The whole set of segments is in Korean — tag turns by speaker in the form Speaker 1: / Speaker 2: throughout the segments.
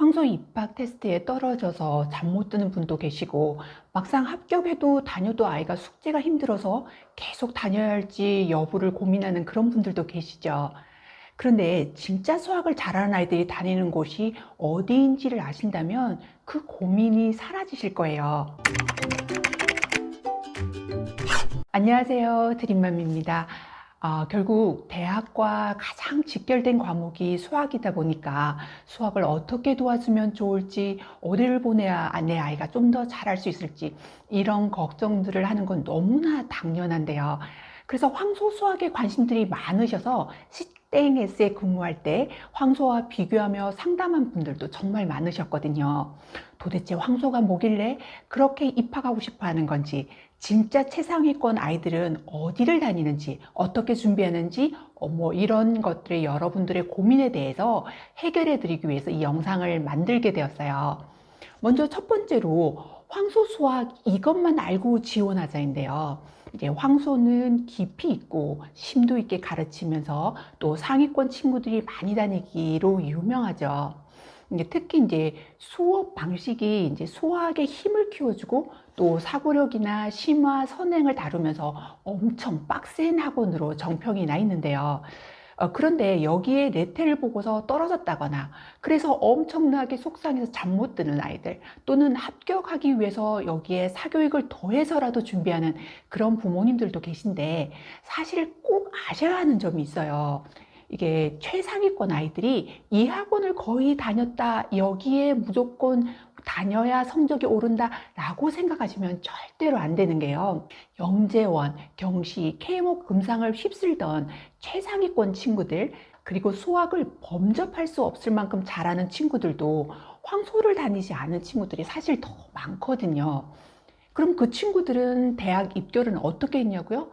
Speaker 1: 황소 입학 테스트에 떨어져서 잠 못 드는 분도 계시고, 막상 합격해도 다녀도 아이가 숙제가 힘들어서 계속 다녀야 할지 여부를 고민하는 그런 분들도 계시죠. 그런데 진짜 수학을 잘하는 아이들이 다니는 곳이 어디인지를 아신다면 그 고민이 사라지실 거예요. 안녕하세요. 드림맘입니다. 결국 대학과 가장 직결된 과목이 수학이다 보니까 수학을 어떻게 도와주면 좋을지, 어디를 보내야 내 아이가 좀 더 잘할 수 있을지, 이런 걱정들을 하는 건 너무나 당연한데요. 그래서 황소 수학에 관심들이 많으셔서 시땡S에 근무할 때 황소와 비교하며 상담한 분들도 정말 많으셨거든요. 도대체 황소가 뭐길래 그렇게 입학하고 싶어 하는 건지, 진짜 최상위권 아이들은 어디를 다니는지, 어떻게 준비하는지, 이런 것들의 여러분들의 고민에 대해서 해결해 드리기 위해서 이 영상을 만들게 되었어요. 먼저 첫 번째로 황소 수학 이것만 알고 지원하자인데요. 이제 황소는 깊이 있고 심도 있게 가르치면서 또 상위권 친구들이 많이 다니기로 유명하죠. 특히 이제 수업 방식이 이제 수학의 힘을 키워주고 또 사고력이나 심화, 선행을 다루면서 엄청 빡센 학원으로 정평이 나 있는데요. 그런데 여기에 레테를 보고서 떨어졌다거나 그래서 엄청나게 속상해서 잠 못 드는 아이들, 또는 합격하기 위해서 여기에 사교육을 더해서라도 준비하는 그런 부모님들도 계신데, 사실 꼭 아셔야 하는 점이 있어요. 이게 최상위권 아이들이 이 학원을 거의 다녔다, 여기에 무조건 다녀야 성적이 오른다 라고 생각하시면 절대로 안 되는 게요, 영재원, 경시, K목 금상을 휩쓸던 최상위권 친구들, 그리고 수학을 범접할 수 없을 만큼 잘하는 친구들도 황소를 다니지 않은 친구들이 사실 더 많거든요. 그럼 그 친구들은 대학 입결은 어떻게 했냐고요?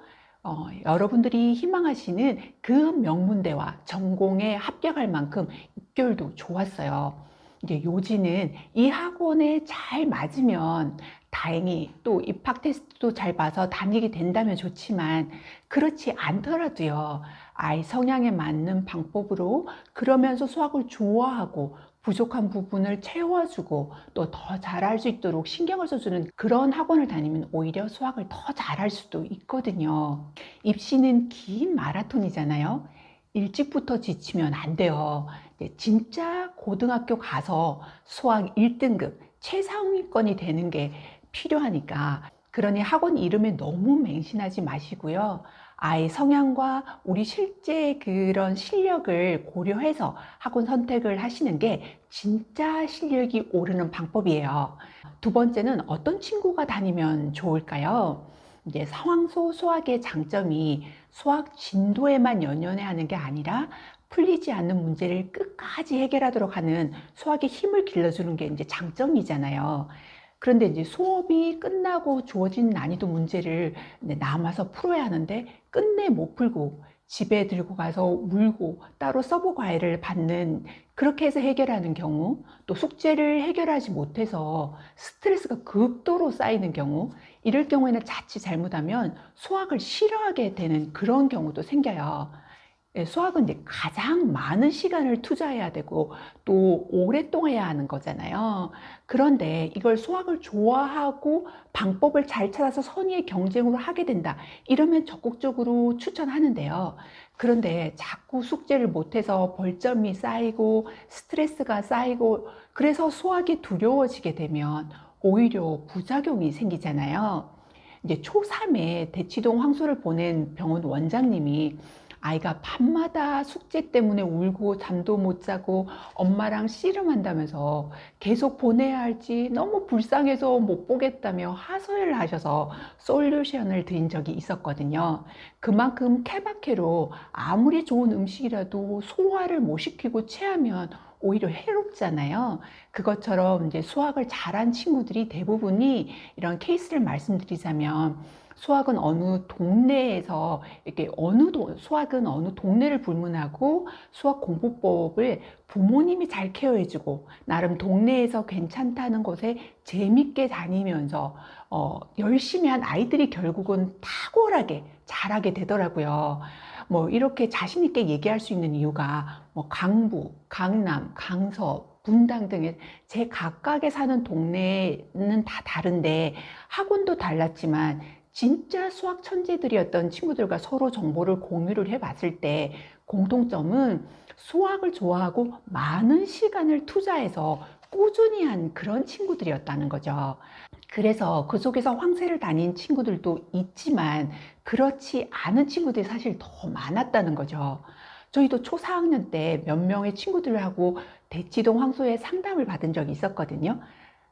Speaker 1: 여러분들이 희망하시는 그 명문대와 전공에 합격할 만큼 입결도 좋았어요. 이제 요지는 이 학원에 잘 맞으면 다행히 또 입학 테스트도 잘 봐서 다니게 된다면 좋지만, 그렇지 않더라도요, 아이 성향에 맞는 방법으로 그러면서 수학을 좋아하고 부족한 부분을 채워주고 또 더 잘할 수 있도록 신경을 써주는 그런 학원을 다니면 오히려 수학을 더 잘할 수도 있거든요. 입시는 긴 마라톤이잖아요. 일찍부터 지치면 안 돼요. 진짜 고등학교 가서 수학 1등급 최상위권이 되는 게 필요하니까, 그러니 학원 이름에 너무 맹신하지 마시고요. 아이 성향과 우리 실제 그런 실력을 고려해서 학원 선택을 하시는 게 진짜 실력이 오르는 방법이에요. 두 번째는 어떤 친구가 다니면 좋을까요? 이제 상황소 수학의 장점이 수학 진도에만 연연해 하는 게 아니라 풀리지 않는 문제를 끝까지 해결하도록 하는 수학의 힘을 길러주는 게 이제 장점이잖아요. 그런데 이제 수업이 끝나고 주어진 난이도 문제를 남아서 풀어야 하는데 끝내 못 풀고 집에 들고 가서 울고 따로 서브 과외를 받는, 그렇게 해서 해결하는 경우, 또 숙제를 해결하지 못해서 스트레스가 극도로 쌓이는 경우, 이럴 경우에는 자칫 잘못하면 수학을 싫어하게 되는 그런 경우도 생겨요. 수학은 이제 가장 많은 시간을 투자해야 되고 또 오랫동안 해야 하는 거잖아요. 그런데 이걸 수학을 좋아하고 방법을 잘 찾아서 선의의 경쟁으로 하게 된다, 이러면 적극적으로 추천하는데요. 그런데 자꾸 숙제를 못해서 벌점이 쌓이고 스트레스가 쌓이고 그래서 수학이 두려워지게 되면 오히려 부작용이 생기잖아요. 이제 초3에 대치동 황소를 보낸 병원 원장님이 아이가 밤마다 숙제 때문에 울고 잠도 못 자고 엄마랑 씨름한다면서 계속 보내야 할지 너무 불쌍해서 못 보겠다며 하소연을 하셔서 솔루션을 드린 적이 있었거든요. 그만큼 케바케로 아무리 좋은 음식이라도 소화를 못 시키고 체하면 오히려 해롭잖아요. 그것처럼 이제 수학을 잘한 친구들이 대부분이 이런 케이스를 말씀드리자면, 수학은 어느 동네에서 이렇게 수학은 어느 동네를 불문하고 수학 공부법을 부모님이 잘 케어해주고 나름 동네에서 괜찮다는 곳에 재밌게 다니면서 열심히 한 아이들이 결국은 탁월하게 잘하게 되더라고요. 이렇게 자신 있게 얘기할 수 있는 이유가 강부, 강남, 강서, 분당 등의 제 각각에 사는 동네는 다 다른데 학원도 달랐지만 진짜 수학 천재들이었던 친구들과 서로 정보를 공유를 해봤을 때 공통점은 수학을 좋아하고 많은 시간을 투자해서 꾸준히 한 그런 친구들이었다는 거죠. 그래서 그 속에서 황새를 다닌 친구들도 있지만 그렇지 않은 친구들이 사실 더 많았다는 거죠. 저희도 초 4학년 때 몇 명의 친구들하고 대치동 황소에 상담을 받은 적이 있었거든요.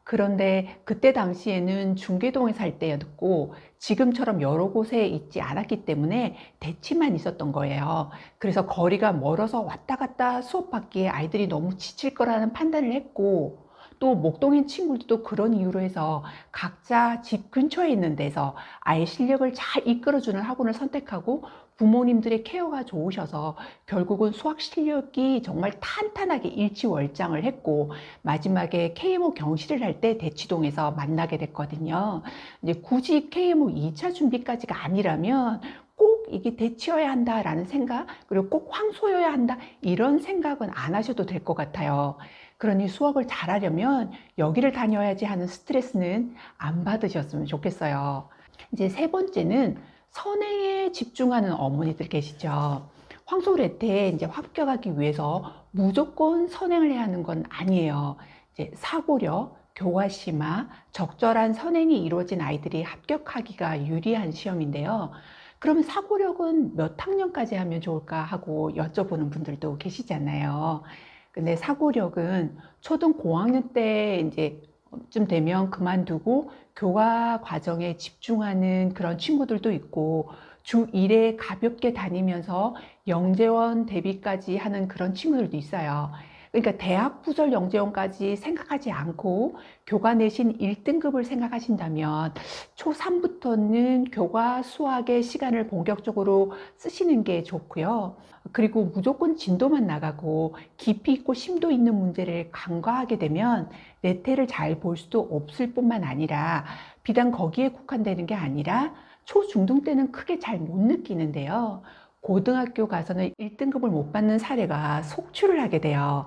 Speaker 1: 그런데 그때 당시에는 중계동에 살 때였고 지금처럼 여러 곳에 있지 않았기 때문에 대치만 있었던 거예요. 그래서 거리가 멀어서 왔다 갔다 수업받기에 아이들이 너무 지칠 거라는 판단을 했고 또 목동인 친구들도 그런 이유로 해서 각자 집 근처에 있는 데서 아이 실력을 잘 이끌어주는 학원을 선택하고 부모님들의 케어가 좋으셔서 결국은 수학 실력이 정말 탄탄하게 일취월장을 했고 마지막에 KMO 경시를 할 때 대치동에서 만나게 됐거든요. 이제 굳이 KMO 2차 준비까지가 아니라면 꼭 이게 대치여야 한다라는 생각, 그리고 꼭 황소여야 한다 이런 생각은 안 하셔도 될 것 같아요. 그러니 수학을 잘하려면 여기를 다녀야지 하는 스트레스는 안 받으셨으면 좋겠어요. 이제 세 번째는 선행에 집중하는 어머니들 계시죠. 황소레트에 이제 합격하기 위해서 무조건 선행을 해야 하는 건 아니에요. 이제 사고력, 교과심화, 적절한 선행이 이루어진 아이들이 합격하기가 유리한 시험인데요. 그러면 사고력은 몇 학년까지 하면 좋을까 하고 여쭤보는 분들도 계시잖아요. 근데 사고력은 초등 고학년 때 이제 좀 되면 그만두고 교과 과정에 집중하는 그런 친구들도 있고 주 1회 가볍게 다니면서 영재원 대비까지 하는 그런 친구들도 있어요. 그러니까 대학 부설 영재원까지 생각하지 않고 교과 내신 1등급을 생각하신다면 초3부터는 교과 수학의 시간을 본격적으로 쓰시는 게 좋고요. 그리고 무조건 진도만 나가고 깊이 있고 심도 있는 문제를 간과하게 되면 내태를 잘 볼 수도 없을 뿐만 아니라 비단 거기에 국한되는 게 아니라 초중등 때는 크게 잘 못 느끼는데요. 고등학교 가서는 1등급을 못 받는 사례가 속출을 하게 돼요.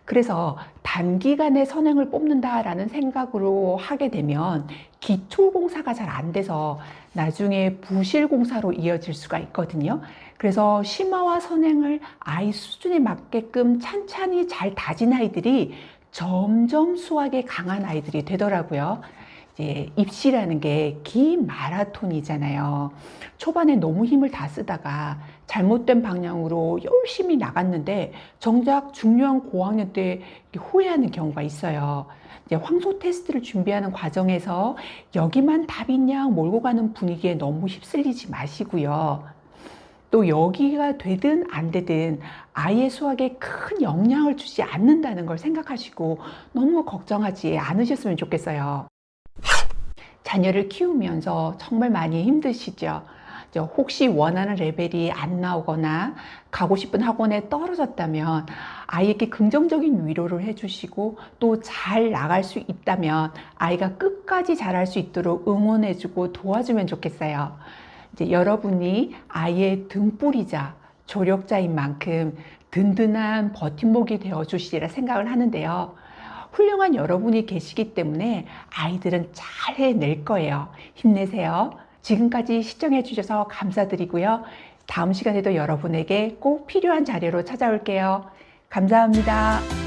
Speaker 1: 그래서 단기간에 선행을 뽑는다라는 생각으로 하게 되면 기초공사가 잘 안 돼서 나중에 부실공사로 이어질 수가 있거든요. 그래서 심화와 선행을 아이 수준에 맞게끔 찬찬히 잘 다진 아이들이 점점 수학에 강한 아이들이 되더라고요. 이제 입시라는 게 긴 마라톤이잖아요. 초반에 너무 힘을 다 쓰다가 잘못된 방향으로 열심히 나갔는데 정작 중요한 고학년 때 후회하는 경우가 있어요. 이제 황소 테스트를 준비하는 과정에서 여기만 답이냐 몰고 가는 분위기에 너무 휩쓸리지 마시고요. 또 여기가 되든 안 되든 아이의 수학에 큰 영향을 주지 않는다는 걸 생각하시고 너무 걱정하지 않으셨으면 좋겠어요. 자녀를 키우면서 정말 많이 힘드시죠? 혹시 원하는 레벨이 안 나오거나 가고 싶은 학원에 떨어졌다면 아이에게 긍정적인 위로를 해주시고 또 잘 나갈 수 있다면 아이가 끝까지 잘할 수 있도록 응원해주고 도와주면 좋겠어요. 이제 여러분이 아이의 등불이자 조력자인 만큼 든든한 버팀목이 되어 주시리라 생각을 하는데요. 훌륭한 여러분이 계시기 때문에 아이들은 잘 해낼 거예요. 힘내세요. 지금까지 시청해 주셔서 감사드리고요. 다음 시간에도 여러분에게 꼭 필요한 자료로 찾아올게요. 감사합니다.